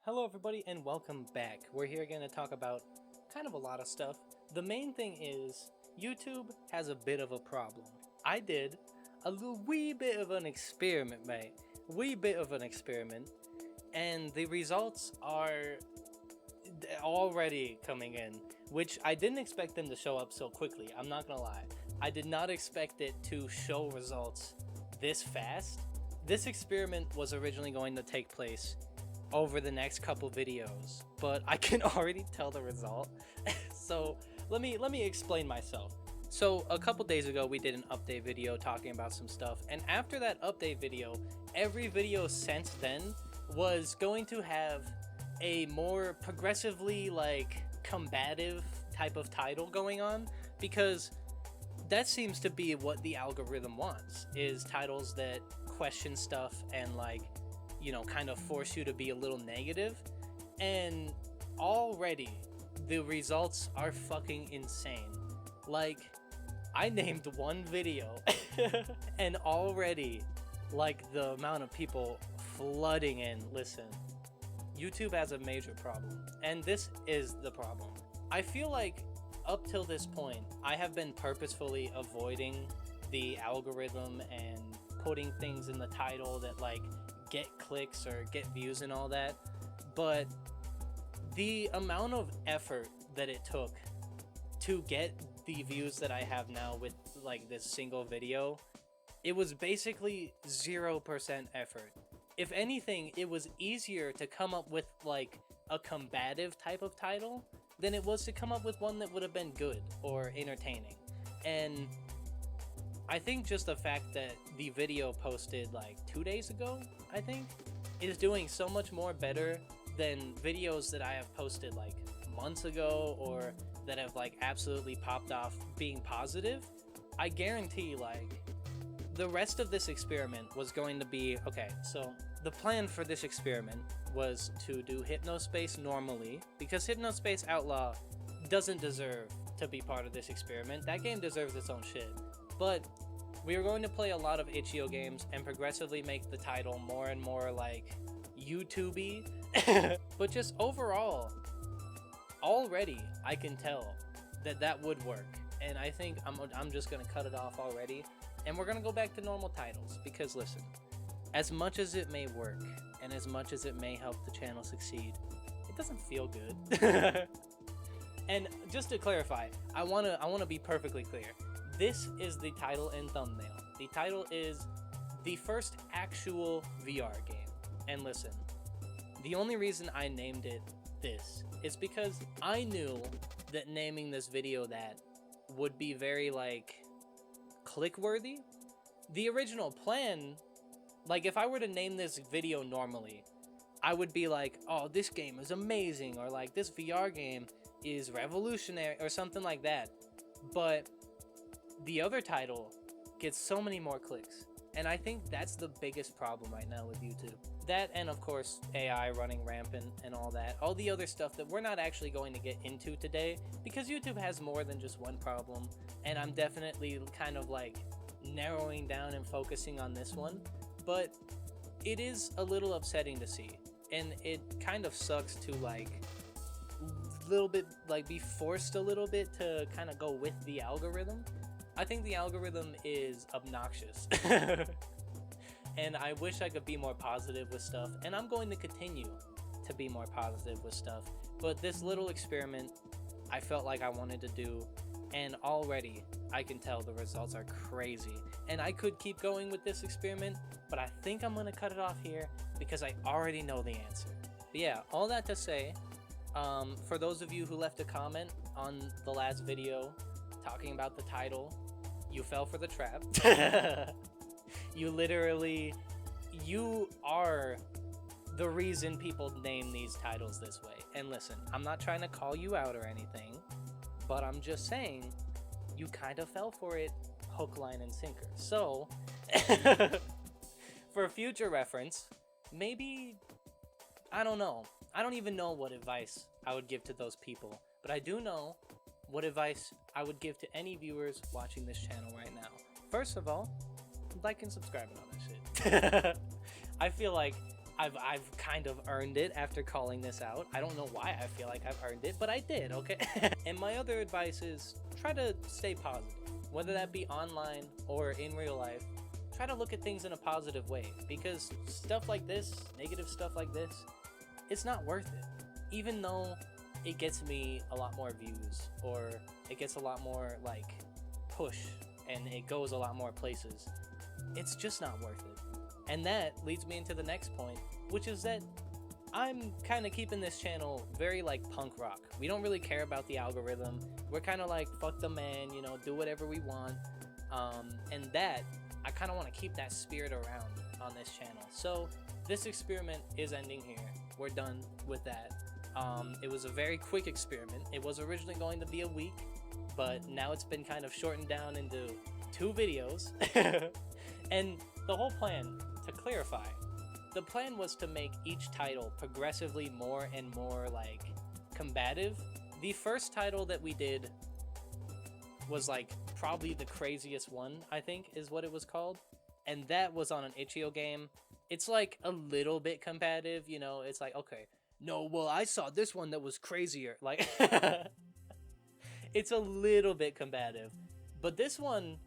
Hello everybody and welcome back. We're here again to talk about kind of a lot of stuff. The main thing is YouTube has a bit of a problem. I did a wee bit of an experiment, mate. Wee bit of an experiment. And the results are already coming in, which I didn't expect them to show up so quickly. I'm not gonna lie. I did not expect it to show results this fast. This experiment was originally going to take place over the next couple videos, but I can already tell the result. So let me explain myself. So a couple days ago we did an update video talking about some stuff, and after that update video, every video since then was going to have a more progressively combative type of title going on, because that seems to be what the algorithm wants, is titles that question stuff and kind of force you to be a little negative. And already the results are fucking insane. I named one video and already the amount of people flooding in. Listen, YouTube has a major problem, and this is the problem. I feel like up till this point I have been purposefully avoiding the algorithm and putting things in the title that get clicks or get views and all that, but the amount of effort that it took to get the views that I have now with this single video, it was basically 0% effort. If anything, it was easier to come up with a combative type of title than it was to come up with one that would have been good or entertaining. And I think just the fact that the video posted 2 days ago, I think, is doing so much more better than videos that I have posted months ago, or that have absolutely popped off being positive. I guarantee the rest of this experiment was going to be, okay, so the plan for this experiment was to do Hypnospace normally, because Hypnospace Outlaw doesn't deserve to be part of this experiment. That game deserves its own shit. But we are going to play a lot of itch.io games and progressively make the title more and more YouTube-y. But just overall, already I can tell that would work. And I think I'm just going to cut it off already. And we're going to go back to normal titles. Because listen, as much as it may work and as much as it may help the channel succeed, it doesn't feel good. And just to clarify, I want to be perfectly clear. This is the title and thumbnail. The title is the first actual VR game. And listen, the only reason I named it this is because I knew that naming this video that would be very click-worthy. The original plan, if I were to name this video normally, I would be oh, this game is amazing, or this VR game is revolutionary, or something like that. But the other title gets so many more clicks, and I think that's the biggest problem right now with YouTube. That, and of course AI running rampant and all that, all the other stuff that we're not actually going to get into today, because YouTube has more than just one problem, and I'm definitely kind of narrowing down and focusing on this one. But it is a little upsetting to see, and it kind of sucks to little bit be forced a little bit to kind of go with the algorithm. I think the algorithm is obnoxious. And I wish I could be more positive with stuff, and I'm going to continue to be more positive with stuff. But this little experiment I felt like I wanted to do, and already I can tell the results are crazy. And I could keep going with this experiment, but I think I'm going to cut it off here because I already know the answer. But yeah, all that to say, for those of you who left a comment on the last video talking about the title, you fell for the trap. You are the reason people name these titles this way. And listen, I'm not trying to call you out or anything, but I'm just saying you kind of fell for it hook, line, and sinker. So, for future reference, maybe, I don't know. I don't even know what advice I would give to those people, but I do know what advice I would give to any viewers watching this channel right now. First of all, like and subscribe and all that shit. I feel like I've kind of earned it after calling this out. I don't know why I feel like I've earned it, but I did, okay? And my other advice is try to stay positive, whether that be online or in real life. Try to look at things in a positive way, because stuff like this, negative stuff like this, it's not worth it. Even though it gets me a lot more views, or it gets a lot more like push, and it goes a lot more places, it's just not worth it. And that leads me into the next point, which is that I'm kind of keeping this channel very like punk rock. We don't really care about the algorithm. We're kind of like, fuck the man, you know, do whatever we want. And that, I kind of want to keep that spirit around on this channel. So this experiment is ending here. We're done with that. It was a very quick experiment. It was originally going to be a week, but now it's been kind of shortened down into 2 videos. And the whole plan, to clarify, the plan was to make each title progressively more and more like combative. The first title that we did was like probably the craziest one, I think is what it was called, and that was on an itch.io game. It's like a little bit combative, you know. It's like, okay, no, well, I saw this one that was crazier, like it's a little bit combative. But this one,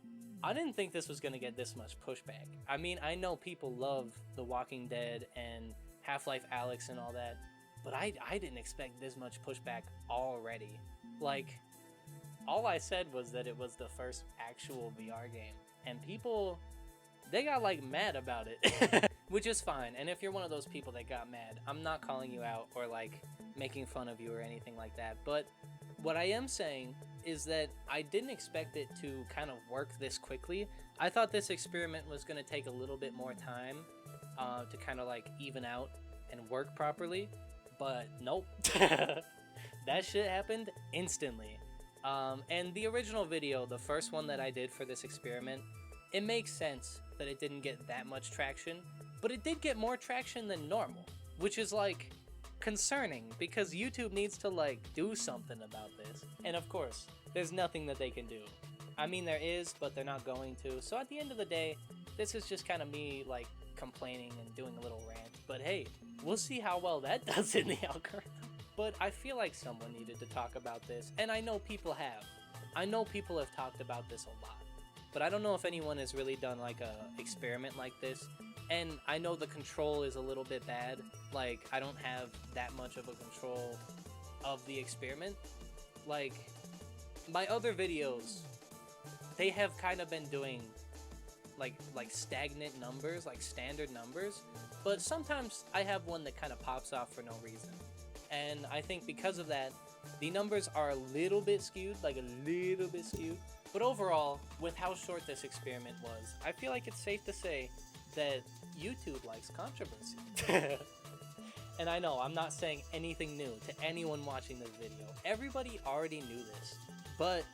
I didn't think this was gonna get this much pushback. I mean, I know people love The Walking Dead and Half-Life Alyx and all that, but I didn't expect this much pushback already. Like, all I said was that it was the first actual VR game, and people, they got like mad about it. Which is fine. And if you're one of those people that got mad, I'm not calling you out or like making fun of you or anything like that. But what I am saying is that I didn't expect it to kind of work this quickly. I thought this experiment was going to take a little bit more time to kind of like even out and work properly, but nope. That shit happened instantly. And the original video, the first one that I did for this experiment, it makes sense that it didn't get that much traction, but it did get more traction than normal, which is like concerning, because YouTube needs to like do something about this. And of course, there's nothing that they can do. I mean, there is, but they're not going to. So at the end of the day, this is just kind of me like complaining and doing a little rant. But hey, we'll see how well that does in the algorithm. But I feel like someone needed to talk about this, and I know people have. I know people have talked about this a lot, but I don't know if anyone has really done like a experiment like this. And I know the control is a little bit bad. Like, I don't have that much of a control of the experiment. Like, my other videos, they have kind of been doing like stagnant numbers, like standard numbers, but sometimes I have one that kind of pops off for no reason. And I think because of that, the numbers are a little bit skewed, like a little bit skewed. But overall, with how short this experiment was, I feel like it's safe to say that YouTube likes controversy. And I know I'm not saying anything new to anyone watching this video. Everybody already knew this. But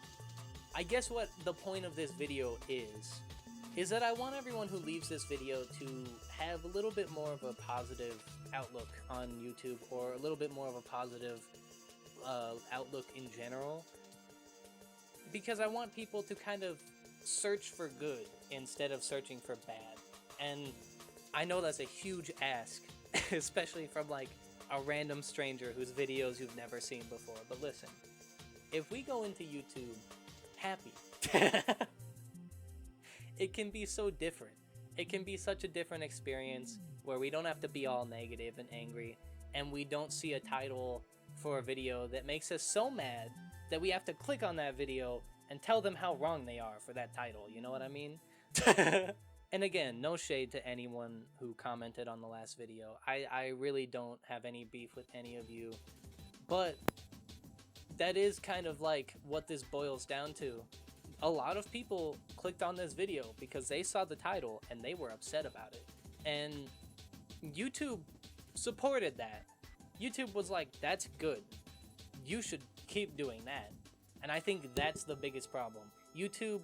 I guess what the point of this video is that I want everyone who leaves this video to have a little bit more of a positive outlook on YouTube, or a little bit more of a positive outlook in general. Because I want people to kind of search for good instead of searching for bad. And I know that's a huge ask, especially from like a random stranger whose videos you've never seen before. But listen, if we go into YouTube happy, it can be so different. It can be such a different experience where we don't have to be all negative and angry, and we don't see a title for a video that makes us so mad that we have to click on that video and tell them how wrong they are for that title, you know what I mean? And again, no shade to anyone who commented on the last video. I really don't have any beef with any of you, but that is kind of like what this boils down to. A lot of people clicked on this video because they saw the title and they were upset about it. And YouTube supported that. YouTube was like, that's good. You should keep doing that. And I think that's the biggest problem. YouTube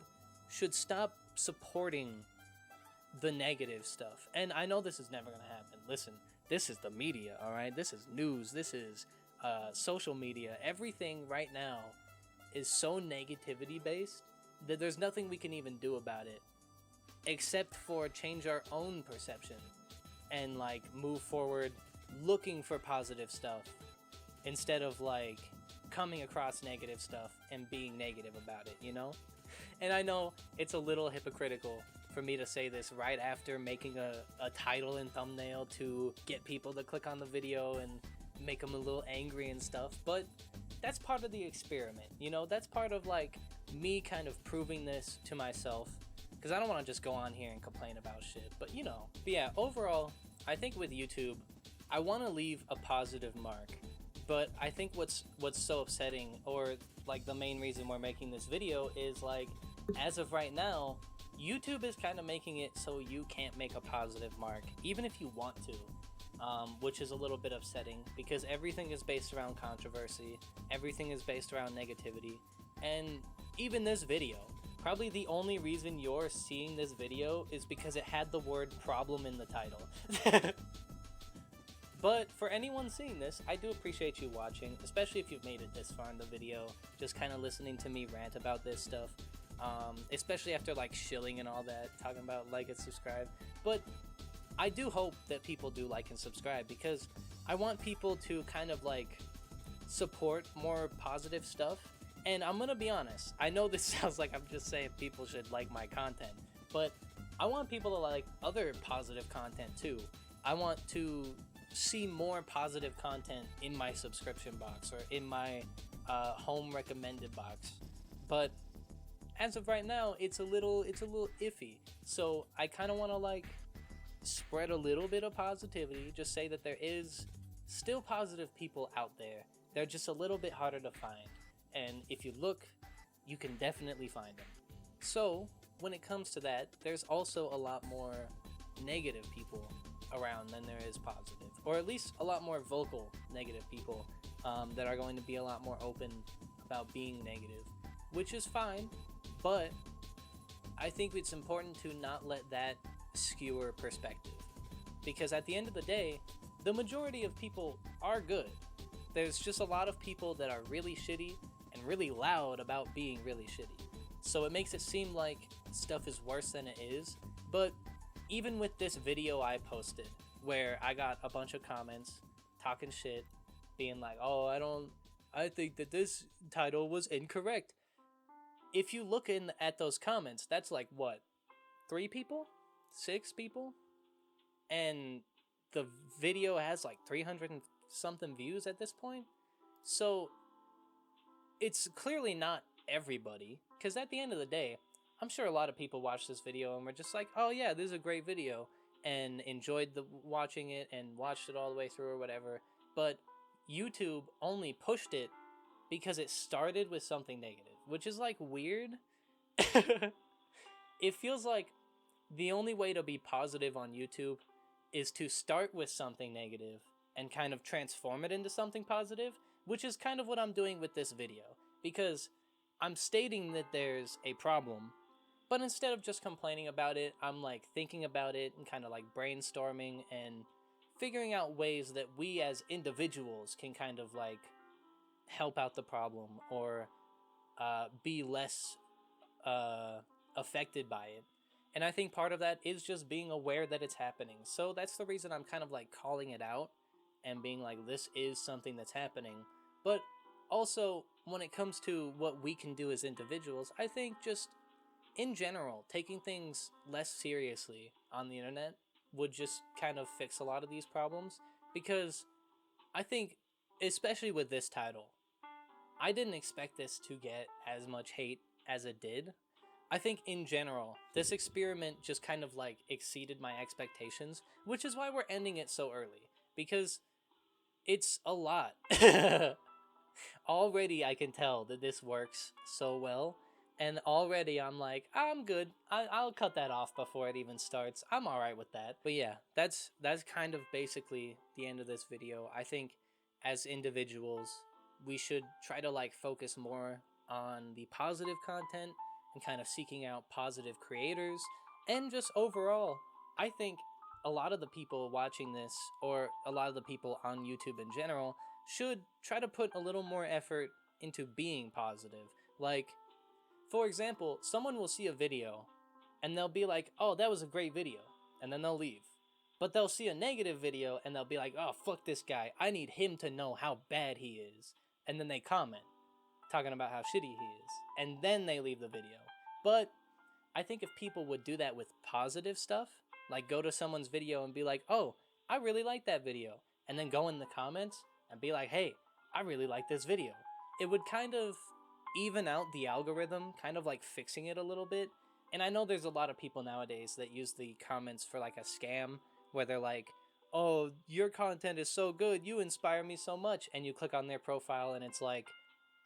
should stop supporting the negative stuff. And I know this is never going to happen. Listen, this is the media, all right? This is news. This is social media. Everything right now is so negativity based that there's nothing we can even do about it except for change our own perception. and like move forward looking for positive stuff instead of like coming across negative stuff and being negative about it, you know? And I know it's a little hypocritical for me to say this right after making a title and thumbnail to get people to click on the video and make them a little angry and stuff, but that's part of the experiment, you know? That's part of like me kind of proving this to myself, because I don't want to just go on here and complain about shit, but you know. But yeah, overall, I think with YouTube, I want to leave a positive mark, but I think what's so upsetting, or like the main reason we're making this video, is like, as of right now, YouTube is kind of making it so you can't make a positive mark, even if you want to, which is a little bit upsetting, because everything is based around controversy, everything is based around negativity, and even this video, probably the only reason you're seeing this video is because it had the word problem in the title. But for anyone seeing this, I do appreciate you watching, especially if you've made it this far in the video, just kind of listening to me rant about this stuff, especially after like shilling and all that, talking about like and subscribe. But I do hope that people do like and subscribe, because I want people to kind of like support more positive stuff. And I'm gonna be honest, I know this sounds like I'm just saying people should like my content, but I want people to like other positive content too. I want to see more positive content in my subscription box or in my home recommended box, but as of right now, it's a little iffy. So I kind of want to like spread a little bit of positivity, just say that there is still positive people out there. They're just a little bit harder to find, and if you look, you can definitely find them. So when it comes to that, there's also a lot more negative people around than there is positive, or at least a lot more vocal negative people that are going to be a lot more open about being negative, which is fine, but I think it's important to not let that skewer perspective, because at the end of the day, the majority of people are good. There's just a lot of people that are really shitty and really loud about being really shitty, so it makes it seem like stuff is worse than it is. But even with this video I posted, where I got a bunch of comments talking shit, being like, oh, I think that this title was incorrect. If you look at those comments, that's like, what, 3 people? 6 people? And the video has like 300 and something views at this point. So it's clearly not everybody, because at the end of the day, I'm sure a lot of people watched this video and were just like, oh yeah, this is a great video, and enjoyed watching it and watched it all the way through or whatever. But YouTube only pushed it because it started with something negative, which is like weird. It feels like the only way to be positive on YouTube is to start with something negative and kind of transform it into something positive, which is kind of what I'm doing with this video, because I'm stating that there's a problem, but instead of just complaining about it, I'm like thinking about it and kind of like brainstorming and figuring out ways that we as individuals can kind of like help out the problem, or be less affected by it. And I think part of that is just being aware that it's happening. So that's the reason I'm kind of like calling it out and being like, this is something that's happening. But also, when it comes to what we can do as individuals, I think just in general, taking things less seriously on the internet would just kind of fix a lot of these problems. Because I think, especially with this title, I didn't expect this to get as much hate as it did. I think in general, this experiment just kind of like exceeded my expectations, which is why we're ending it so early, because it's a lot. Already I can tell that this works so well, and already I'm like, I'm good. I'll cut that off before it even starts. I'm alright with that. But yeah, that's kind of basically the end of this video. I think as individuals, we should try to like focus more on the positive content and kind of seeking out positive creators. And just overall, I think a lot of the people watching this, or a lot of the people on YouTube in general, should try to put a little more effort into being positive. Like, for example, someone will see a video and they'll be like, oh, that was a great video, and then they'll leave. But they'll see a negative video and they'll be like, oh, fuck this guy. I need him to know how bad he is. And then they comment talking about how shitty he is. And then they leave the video. But I think if people would do that with positive stuff, like go to someone's video and be like, oh, I really like that video. And then go in the comments and be like, hey, I really like this video. It would kind of even out the algorithm, kind of like fixing it a little bit. And I know there's a lot of people nowadays that use the comments for like a scam where they're like, oh, your content is so good, you inspire me so much. And you click on their profile and it's like,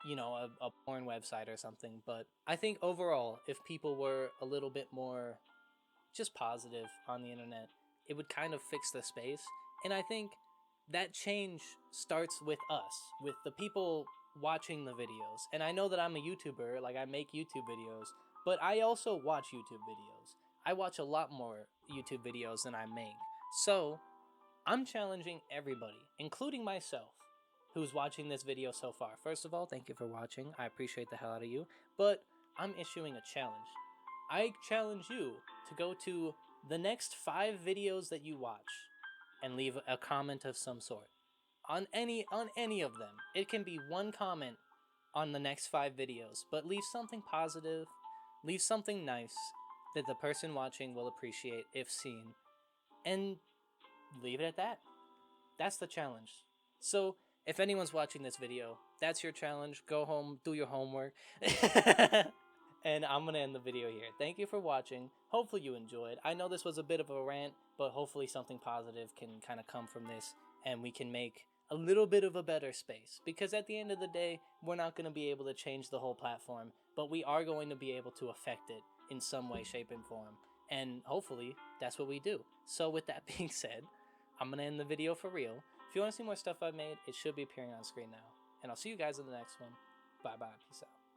you know, a porn website or something. But I think overall, if people were a little bit more just positive on the internet, it would kind of fix the space. And I think that change starts with us, with the people watching the videos. And I know that I'm a YouTuber, like I make YouTube videos, but I also watch YouTube videos. I watch a lot more YouTube videos than I make. So I'm challenging everybody, including myself, who's watching this video so far. First of all, thank you for watching. I appreciate the hell out of you. But I'm issuing a challenge. I challenge you to go to the next 5 videos that you watch and leave a comment of some sort. On any of them. It can be one comment on the next 5 videos, but leave something positive, leave something nice that the person watching will appreciate if seen, and leave it at that. That's the challenge. So, if anyone's watching this video, that's your challenge. Go home, do your homework. And I'm going to end the video here. Thank you for watching. Hopefully you enjoyed. I know this was a bit of a rant, but hopefully something positive can kind of come from this and we can make a little bit of a better space. Because at the end of the day, we're not going to be able to change the whole platform, but we are going to be able to affect it in some way, shape, and form. And hopefully that's what we do. So with that being said, I'm going to end the video for real. If you want to see more stuff I've made, it should be appearing on screen now. And I'll see you guys in the next one. Bye-bye. Peace out.